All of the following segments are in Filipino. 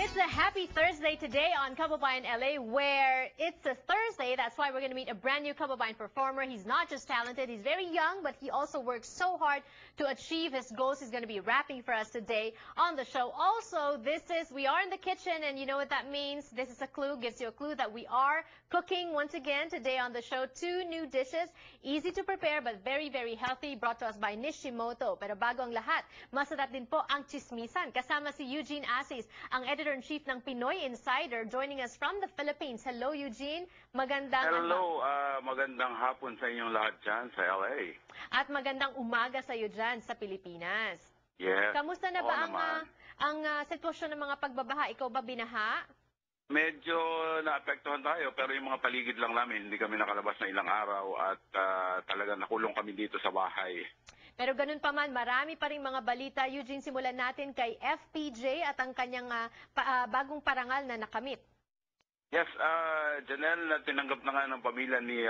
It's a happy Thursday today on Kababayan LA, where it's a Thursday. That's why we're going to meet a brand new Kababayan performer. He's not just talented, he's very young, but he also works so hard to achieve his goals. He's going to be rapping for us today on the show. Also, we are in the kitchen, and you know what that means. This is a clue, gives you a clue that we are cooking once again today on the show. 2 new dishes, easy to prepare but very, very healthy, brought to us by Nishimoto. Pero bago ang lahat, masarap din po ang chismisan. Kasama si Eugene Assis, ang editor-in-chief ng Pinoy Insider, joining us from the Philippines. Hello, Eugene. Magandang hapon sa inyong lahat dyan sa LA. At magandang umaga sa iyo dyan sa Pilipinas. Yes. Kamusta na ba ang sitwasyon ng mga pagbabaha? Ikaw ba binaha? Medyo naapektuhan tayo, pero yung mga paligid lang namin, hindi kami nakalabas na ilang araw at talaga nakulong kami dito sa bahay. Pero ganun pa man, marami pa rin mga balita. Eugene, simulan natin kay FPJ at ang kanyang bagong parangal na nakamit. Yes, Janelle, tinanggap na nga ng pamilya ni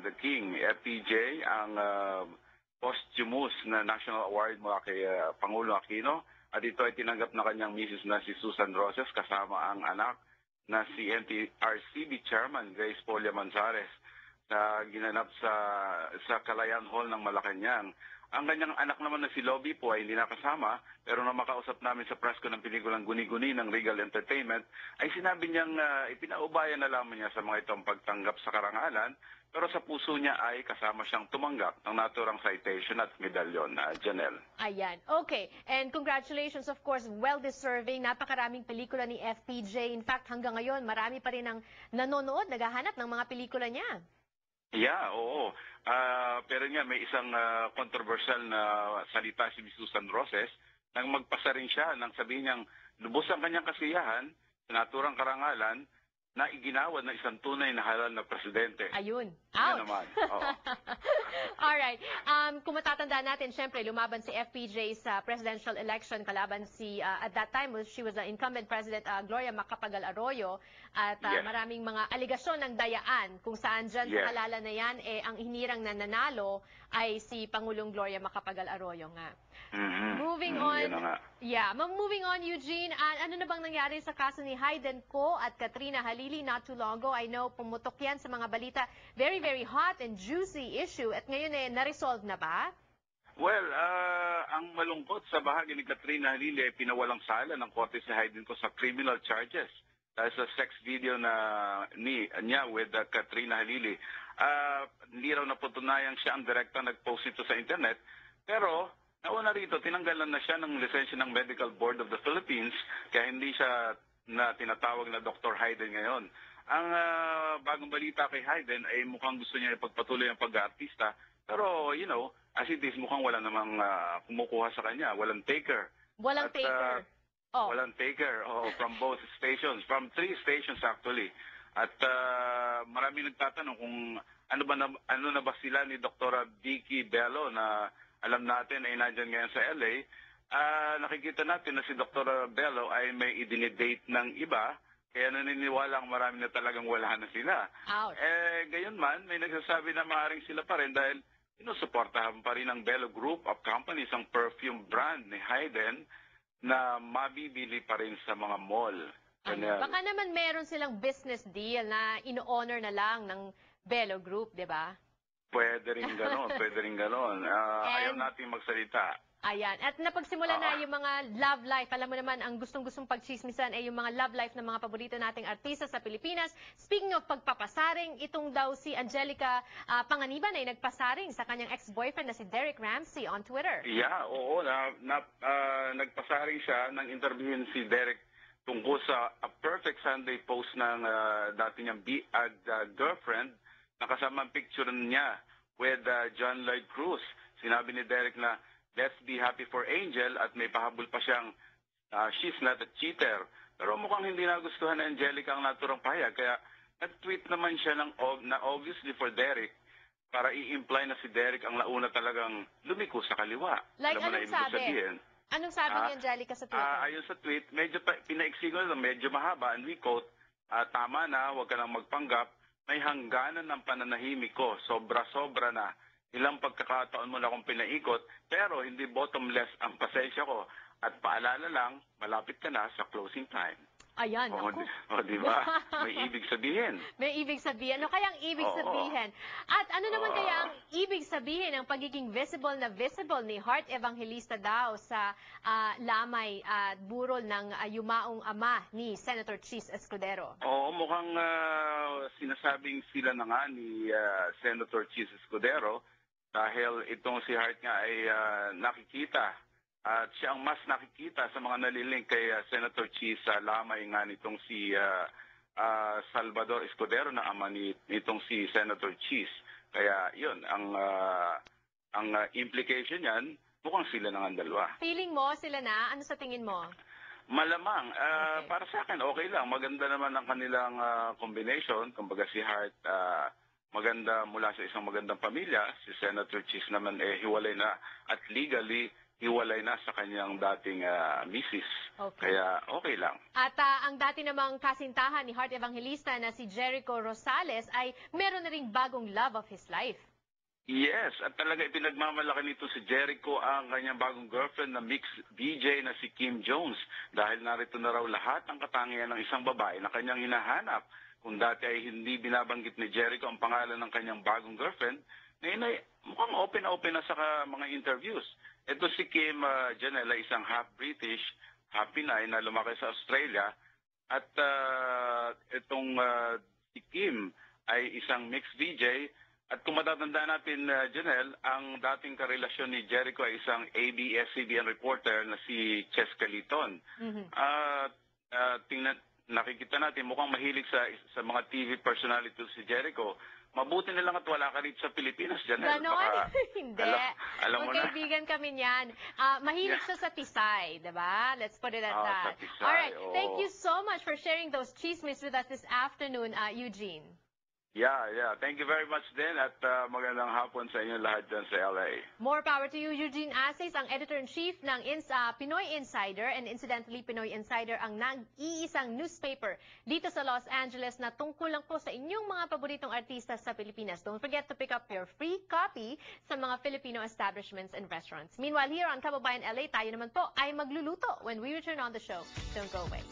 The King, FPJ, ang posthumous na National Award mula kay Pangulo Aquino. At ito ay tinanggap na kanyang misis na si Susan Roses kasama ang anak na si NTRCB Chairman Grace Polia Manzares na ginanap sa Kalayaan Hall ng Malacanang. Ang kanyang anak naman na si Lobby po ay hindi nakasama, pero nang makausap namin sa press ko ng pelikulang Guni-Guni ng Regal Entertainment, ay sinabi niyang ipinaubayan na lamang niya sa mga itong pagtanggap sa karangalan, pero sa puso niya ay kasama siyang tumanggap ng naturang citation at medalyon na Janelle. Ayan. Okay. And congratulations, of course, well-deserving. Napakaraming pelikula ni FPJ. In fact, hanggang ngayon, marami pa rin ang nanonood, naghahanap ng mga pelikula niya. Yeah, oo. Pero nga may isang controversial na salita si Susan Roses nang magpasa rin siya nang sabihin niyang lubos ang kanyang kasiyahan sa naturang karangalan na iginawad ng isang tunay na halal na presidente. Ayun. Ouch! Naman. Oo. Alright. Kung matatandaan natin, syempre, lumaban si FPJ sa presidential election kalaban at that time, she was the incumbent president, Gloria Macapagal-Arroyo. At Yes. maraming mga aligasyon ng dayaan kung saan dyan Yes. sa halalan na yan, ang hinirang na nanalo ay si Pangulong Gloria Macapagal-Arroyo nga. Moving on, Eugene, ano na bang nangyari sa kaso ni Hayden Ko at Katrina Halili not too long ago? I know, pumutok yan sa mga balita. Very, very hot and juicy issue. At ngayon, na-resolve na ba? Well, ang malungkot sa bahagi ni Katrina Halili ay pinawalang sala ng korte si Hayden Ko sa criminal charges dahil sa sex video niya with Katrina Halili. Hindi raw naputunayang siya ang direktang nag-post ito sa internet, pero nauna rito, tinanggalan na siya ng lisensya ng Medical Board of the Philippines, kaya hindi siya na tinatawag na Dr. Hayden ngayon. Ang bagong balita kay Hayden ay mukhang gusto niya ipagpatuloy ang pag-aartista, pero as it is, mukhang wala namang kumukuha sa kanya, walang taker. Walang taker. Walang taker from both stations, from 3 stations actually. At marami nagtatanong kung ano na ba sila ni Dr. Vicky Bello na alam natin ay nandyan ngayon sa LA. Nakikita natin na si Dr. Bello ay may idinidate ng iba, kaya naniniwala ang marami na talagang wala na sila. Ouch. Gayon man, may nagsasabi na maaaring sila pa rin dahil sinusuportahan pa rin ng Bello Group of Companies ang perfume brand ni Hayden na mabibili pa rin sa mga mall. Baka naman meron silang business deal na ino-honor na lang ng Bello Group, di ba? Pwede rin ganon. Ayaw natin magsalita. Ayan. At napagsimula na yung mga love life. Alam mo naman, ang gustong-gustong pagchismisan ay yung mga love life ng mga paborito nating artista sa Pilipinas. Speaking of pagpapasaring, itong daw si Angelica Panganiban ay nagpasaring sa kanyang ex-boyfriend na si Derek Ramsey on Twitter. Yeah, oo. Nagpasaring siya nang interviewin si Derek tungkol sa A Perfect Sunday post ng dati niyang girlfriend na kasama ang picture niya with John Lloyd Cruz. Sinabi ni Derek na, let's be happy for Angel, at may pahabol pa siyang she's not a cheater. Pero mukhang hindi nagustuhan na Angelica ang naturang pahayag, kaya nag-tweet naman siya na obviously for Derek para i-imply na si Derek ang nauna talagang lumiko sa kaliwa. Like, alam mo na ibig sabihin? Anong sabi ni Angelica sa Twitter? Ayon sa tweet, medyo pinaiksi ko na medyo mahaba, and we quote, tama na, huwag ka nang magpanggap, may hangganan ng pananahimik ko, sobra-sobra na. Ilang pagkakataon mo na akong pinaikot, pero hindi bottomless ang pasensya ko. At paalala lang, malapit ka na sa closing time. Ayan, O, naku. di ba? May ibig sabihin. May ibig sabihin. Ano kayang ibig Oo. sabihin? At ano naman kaya Ah. ang ibig sabihin ng pagiging visible na visible ni Heart Evangelista daw sa lamay at burol ng yumaong ama ni Senator Chis Escudero? Oo, mukhang sinasabing sila na nga ni Senator Chis Escudero dahil itong si Hart nga ay nakikita at siya ang mas nakikita sa mga nalilink kay Senator Chis sa lamay nga nitong si Salvador Escudero na ama nitong si Senator Chis. Kaya yun, ang implication niyan, mukhang sila na nga dalawa. Feeling mo sila na? Ano sa tingin mo? Malamang. Okay. Para sa akin, okay lang. Maganda naman ang kanilang combination. Kumbaga si Hart, maganda mula sa isang magandang pamilya. Si Senator Chis naman hiwalay na at legally hiwalay na sa kanyang dating misis. Okay. Kaya okay lang. At ang dati namang kasintahan ni Heart Evangelista na si Jericho Rosales ay meron na ring bagong love of his life. Yes, at talaga ipinagmamalaki nito si Jericho ang kanyang bagong girlfriend na mixed DJ na si Kim Jones dahil narito na raw lahat ng katangian ng isang babae na kanyang hinahanap. Kung dati ay hindi binabanggit ni Jericho ang pangalan ng kanyang bagong girlfriend, ngayon ay mukhang open na sa mga interviews. Ito si Kim Janela, isang half-British, half-Pinay na lumaki sa Australia. At itong si Kim ay isang mixed DJ. At kung matatandaan natin, Janelle, ang dating karelasyon ni Jericho ay isang ABS-CBN reporter na si Cheska Liton. Nakikita natin, mukhang mahilig sa mga TV personality si Jericho. Mabuti na lang at wala ka rito sa Pilipinas, Janelle. Ganon? Hindi. Alam mo na. Magkaibigan kami niyan. Mahilig siya sa Tisay, diba? Let's put it at that. Sa Tisay, Alright, oo. thank you so much for sharing those chismes with us this afternoon, Eugene. Yeah. Thank you very much din at magandang hapon sa inyo lahat dyan sa LA. More power to you, Eugene Asis, ang editor-in-chief ng Pinoy Insider, and incidentally, Pinoy Insider ang nag-iisang newspaper dito sa Los Angeles na tungkol lang po sa inyong mga paboritong artista sa Pilipinas. Don't forget to pick up your free copy sa mga Filipino establishments and restaurants. Meanwhile, here on Kababayan LA, tayo naman po ay magluluto when we return on the show. Don't go away.